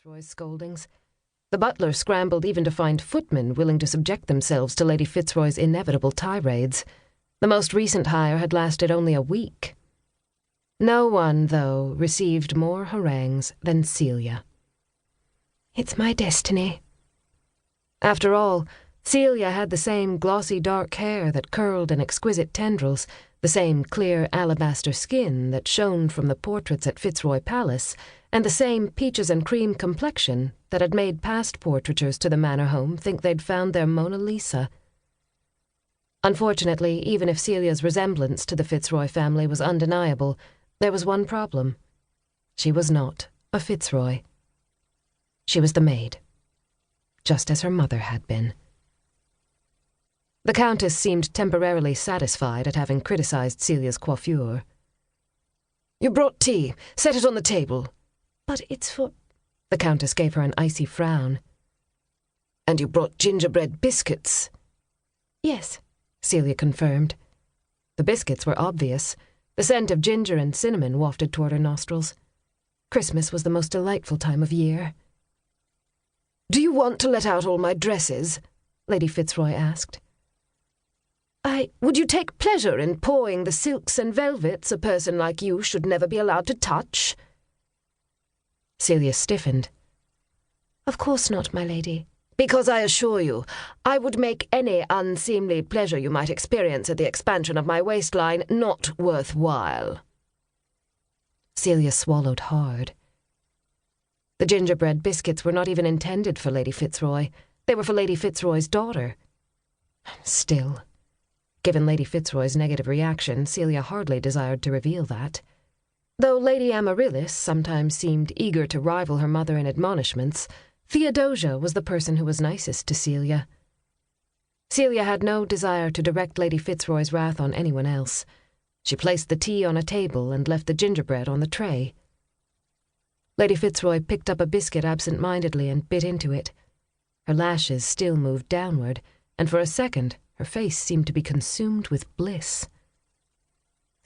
Fitzroy's scoldings. The butler scrambled even to find footmen willing to subject themselves to Lady Fitzroy's inevitable tirades. The most recent hire had lasted only a week. No one, though, received more harangues than Celia. "It's my destiny." After all, Celia had the same glossy dark hair that curled in exquisite tendrils, the same clear alabaster skin that shone from the portraits at Fitzroy Palace, and the same peaches and cream complexion that had made past portraitures to the manor home think they'd found their Mona Lisa. Unfortunately, even if Celia's resemblance to the Fitzroy family was undeniable, there was one problem. She was not a Fitzroy. She was the maid, just as her mother had been. The countess seemed temporarily satisfied at having criticized Celia's coiffure. "You brought tea. Set it on the table." "But it's for—" The countess gave her an icy frown. "And you brought gingerbread biscuits." "Yes," Celia confirmed. The biscuits were obvious. The scent of ginger and cinnamon wafted toward her nostrils. Christmas was the most delightful time of year. "Do you want to let out all my dresses?" Lady Fitzroy asked. Would you take pleasure in pawing the silks and velvets a person like you should never be allowed to touch?" Celia stiffened. "Of course not, my lady." "Because I assure you, I would make any unseemly pleasure you might experience at the expansion of my waistline not worthwhile." Celia swallowed hard. The gingerbread biscuits were not even intended for Lady Fitzroy. They were for Lady Fitzroy's daughter. Still, given Lady Fitzroy's negative reaction, Celia hardly desired to reveal that. Though Lady Amaryllis sometimes seemed eager to rival her mother in admonishments, Theodosia was the person who was nicest to Celia. Celia had no desire to direct Lady Fitzroy's wrath on anyone else. She placed the tea on a table and left the gingerbread on the tray. Lady Fitzroy picked up a biscuit absent-mindedly and bit into it. Her lashes still moved downward, and for a second her face seemed to be consumed with bliss.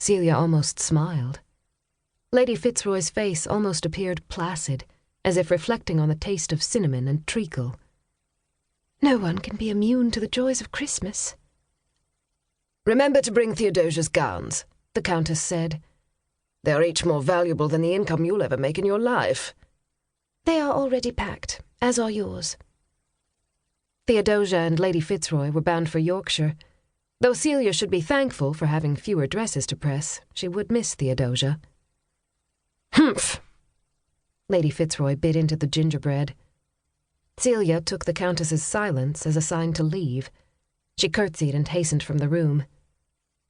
Celia almost smiled. Lady Fitzroy's face almost appeared placid, as if reflecting on the taste of cinnamon and treacle. "No one can be immune to the joys of Christmas." "Remember to bring Theodosia's gowns," the countess said. "They are each more valuable than the income you'll ever make in your life." "They are already packed, as are yours." Theodosia and Lady Fitzroy were bound for Yorkshire. Though Celia should be thankful for having fewer dresses to press, she would miss Theodosia. "Humph!" Lady Fitzroy bit into the gingerbread. Celia took the countess's silence as a sign to leave. She curtsied and hastened from the room.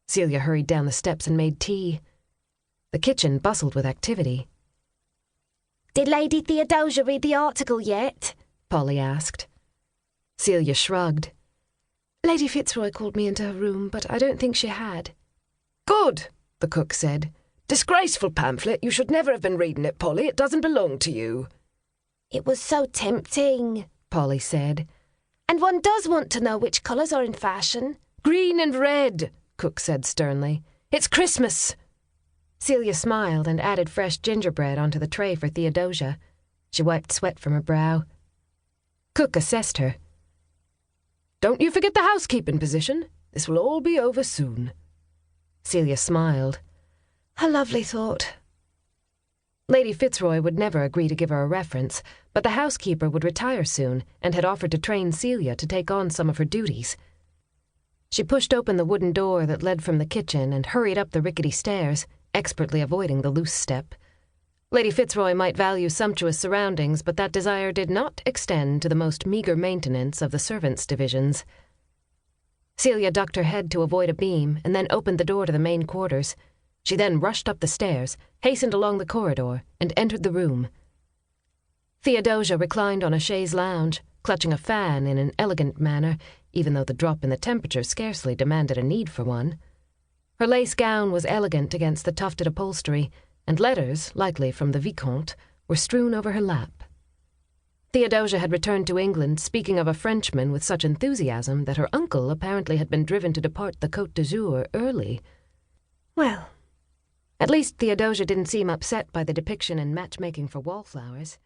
Celia hurried down the steps and made tea. The kitchen bustled with activity. "Did Lady Theodosia read the article yet?" Polly asked. Celia shrugged. "Lady Fitzroy called me into her room, but I don't think she had." "Good," the cook said. "Disgraceful pamphlet. You should never have been reading it, Polly. It doesn't belong to you." "It was so tempting," Polly said. "And one does want to know which colours are in fashion." "Green and red," Cook said sternly. "It's Christmas." Celia smiled and added fresh gingerbread onto the tray for Theodosia. She wiped sweat from her brow. Cook assessed her. "Don't you forget the housekeeping position. This will all be over soon." Celia smiled. "A lovely thought." Lady Fitzroy would never agree to give her a reference, but the housekeeper would retire soon and had offered to train Celia to take on some of her duties. She pushed open the wooden door that led from the kitchen and hurried up the rickety stairs, expertly avoiding the loose step. Lady Fitzroy might value sumptuous surroundings, but that desire did not extend to the most meagre maintenance of the servants' divisions. Celia ducked her head to avoid a beam and then opened the door to the main quarters. She then rushed up the stairs, hastened along the corridor, and entered the room. Theodosia reclined on a chaise lounge, clutching a fan in an elegant manner, even though the drop in the temperature scarcely demanded a need for one. Her lace gown was elegant against the tufted upholstery, and letters, likely from the Vicomte, were strewn over her lap. Theodosia had returned to England speaking of a Frenchman with such enthusiasm that her uncle apparently had been driven to depart the Côte d'Azur early. Well, at least Theodosia didn't seem upset by the depiction in Matchmaking for Wallflowers.